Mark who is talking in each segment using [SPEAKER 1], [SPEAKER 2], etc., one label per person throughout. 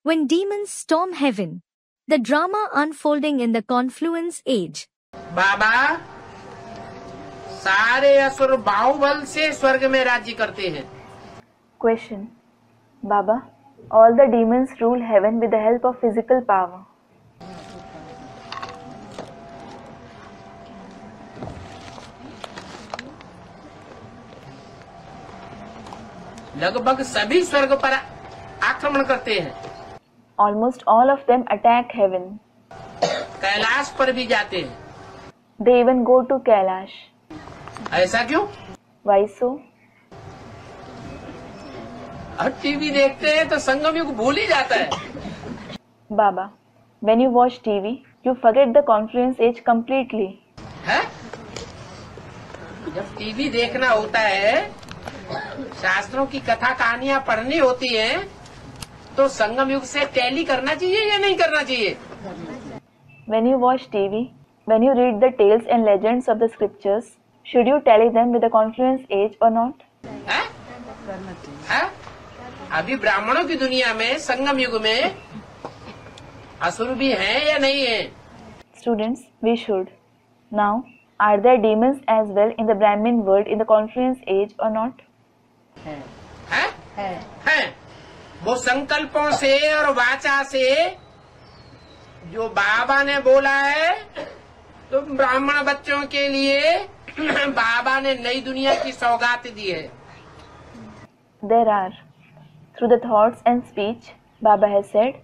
[SPEAKER 1] when demons storm heaven. The drama unfolding in the Confluence Age.
[SPEAKER 2] बाबा, सारे असुर बाहुबल से स्वर्ग में राज्य करते हैं.
[SPEAKER 3] Question. Baba, all the demons rule heaven with the help of physical power.
[SPEAKER 2] लगभग सभी स्वर्ग पर आक्रमण करते हैं.
[SPEAKER 3] Almost all of them attack heaven.
[SPEAKER 2] Kailash पर भी जाते हैं.
[SPEAKER 3] They even go to Kailash.
[SPEAKER 2] ऐसा क्यों?
[SPEAKER 3] Why so?
[SPEAKER 2] अब टीवी देखते हैं तो संगम युग भूल ही जाता है.
[SPEAKER 3] Baba, when you watch TV, you forget the Confluence Age completely.
[SPEAKER 2] है? जब टीवी देखना होता है, शास्त्रों की कथा कहानियां पढ़नी होती हैं, तो संगम युग से टैली करना चाहिए या नहीं करना चाहिए?
[SPEAKER 3] When you watch TV, when you read the tales and legends of the scriptures, should you tally them with the Confluence Age or not?
[SPEAKER 2] है? है? अभी ब्राह्मणों की दुनिया में संगम युग में असुर भी हैं या नहीं है?
[SPEAKER 3] Students, we should. Now, are there demons as well in the Brahmin world in the Confluence Age or not?
[SPEAKER 2] है? वो संकल्पों से और वाचा से जो बाबा ने बोला है, तो ब्राह्मण बच्चों के लिए बाबा ने नई दुनिया की सौगात दी है.
[SPEAKER 3] There are. Through the thoughts and speech, Baba has said,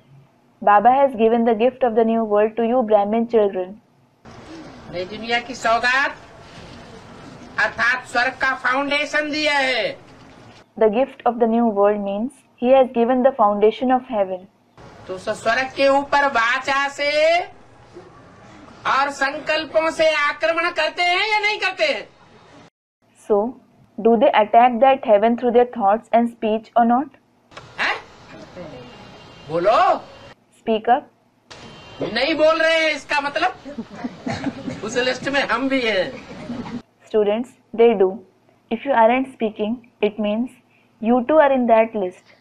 [SPEAKER 3] Baba has given the gift of the new world to you Brahmin children.
[SPEAKER 2] नई दुनिया की सौगात अर्थात स्वर्ग का फाउंडेशन दिया है.
[SPEAKER 3] The gift of the new world means he has given the foundation of heaven.
[SPEAKER 2] तो उस स्वर्ग के ऊपर वाचा से और संकल्पों से आक्रमण करते हैं या नहीं करते हैं?
[SPEAKER 3] So, do they attack that heaven through their thoughts and speech or not?
[SPEAKER 2] है? बोलो.
[SPEAKER 3] Speak up.
[SPEAKER 2] नहीं बोल रहे हैं, इसका मतलब उस लिस्ट में हम भी हैं.
[SPEAKER 3] Students, they do. If you aren't speaking, it means you too are in that list.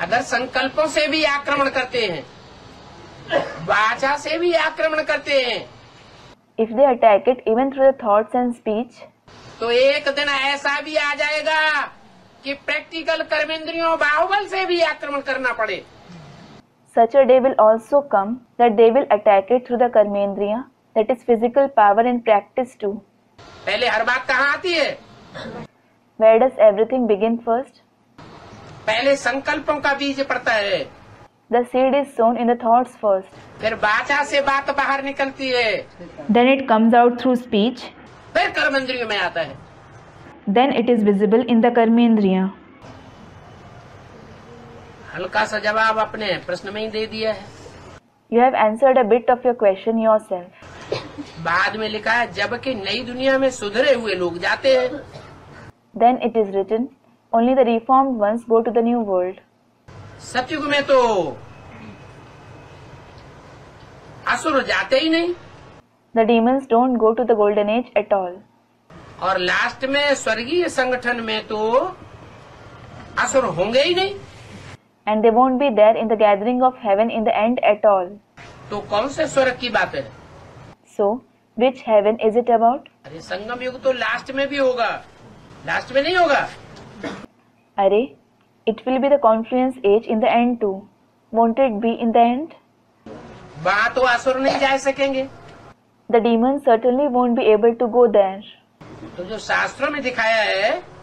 [SPEAKER 2] अगर संकल्पों से भी आक्रमण करते हैं, वाचा से भी आक्रमण करते हैं,
[SPEAKER 3] If they attack it even through the thoughts and speech,
[SPEAKER 2] तो एक दिन ऐसा भी आ जाएगा कि प्रैक्टिकल कर्मेंद्रियों बाहुबल से भी आक्रमण करना पड़े.
[SPEAKER 3] such a day will also come that they will attack it through the karmendriya, that is physical power in practice too.
[SPEAKER 2] पहले हर बात कहाँ आती है?
[SPEAKER 3] Where does everything begin first?
[SPEAKER 2] पहले संकल्पों का बीज पड़ता है.
[SPEAKER 3] The seed is sown in the thoughts first.
[SPEAKER 2] फिर वाचा से बात बाहर निकलती है.
[SPEAKER 3] Then it comes out through speech.
[SPEAKER 2] फिर कर्मेंद्रियों में आता है.
[SPEAKER 3] Then it is visible in the karmendriya.
[SPEAKER 2] हल्का सा जवाब अपने प्रश्न में ही दे दिया है.
[SPEAKER 3] You have answered a bit of your question yourself.
[SPEAKER 2] बाद में लिखा है जबकि नई दुनिया में सुधरे हुए लोग जाते हैं.
[SPEAKER 3] Then it is written, only the reformed ones go to the new world.
[SPEAKER 2] सतयुग में तो असुर जाते ही नहीं.
[SPEAKER 3] The demons don't go to the golden age at all.
[SPEAKER 2] और लास्ट में स्वर्गीय संगठन में तो असुर होंगे ही नहीं.
[SPEAKER 3] And they won't be there in the gathering of heaven in the end at all.
[SPEAKER 2] तो कौन से स्वर्ग की बात है?
[SPEAKER 3] So, which heaven is it about?
[SPEAKER 2] अरे संगम युग तो लास्ट में भी होगा. लास्ट में नहीं होगा.
[SPEAKER 3] Arey, it will be the confluence age in the end too. Won't it be in the end?
[SPEAKER 2] वहाँ तो असुर नहीं जा सकेंगे.
[SPEAKER 3] The demons certainly won't be able to go there.
[SPEAKER 2] तो जो शास्त्रों में दिखाया है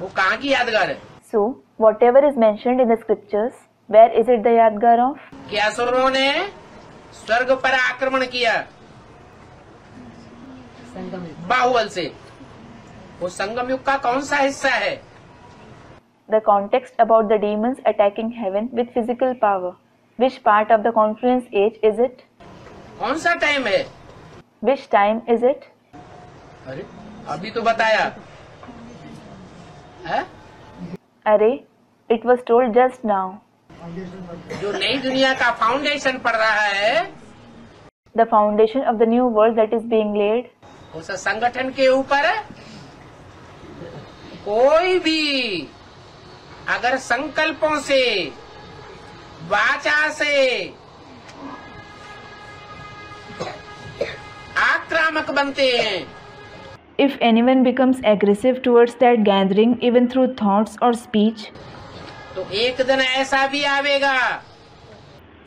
[SPEAKER 2] वो कहाँ की यादगार है?
[SPEAKER 3] So, whatever is mentioned in the scriptures, where is it the yadgar of?
[SPEAKER 2] कि असुरों ने स्वर्ग पर आक्रमण किया बाहुबल से. वो संगम युग का कौन सा हिस्सा है?
[SPEAKER 3] The context about the demons attacking heaven with physical power. Which part of the confluence age is it?
[SPEAKER 2] कौन सा टाइम है?
[SPEAKER 3] Which time is it?
[SPEAKER 2] अरे अभी तो बताया है?
[SPEAKER 3] Arey, it was told just now.
[SPEAKER 2] जो नई दुनिया का फाउंडेशन पड़ रहा है,
[SPEAKER 3] The foundation of the new world that is being laid,
[SPEAKER 2] उस संगठन के ऊपर कोई भी अगर संकल्पों से, वाचा से आक्रामक बनते हैं,
[SPEAKER 3] If anyone becomes aggressive towards that gathering, even through thoughts or speech,
[SPEAKER 2] तो एक दिन ऐसा भी आवेगा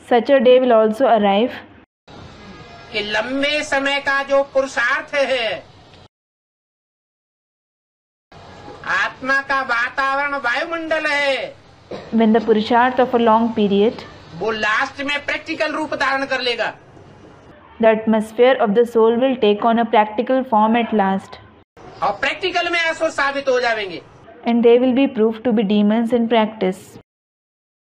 [SPEAKER 3] such a day will also arrive
[SPEAKER 2] कि लंबे समय का जो पुरुषार्थ है, आत्मा का वातावरण वायुमंडल है,
[SPEAKER 3] when the Purusharth of a long period,
[SPEAKER 2] वो लास्ट में प्रैक्टिकल रूप धारण कर लेगा।
[SPEAKER 3] the atmosphere of the soul will take on a practical form at last,
[SPEAKER 2] और प्रैक्टिकल में ऐसा साबित हो जाएंगे।
[SPEAKER 3] and they will be proved to be demons in practice.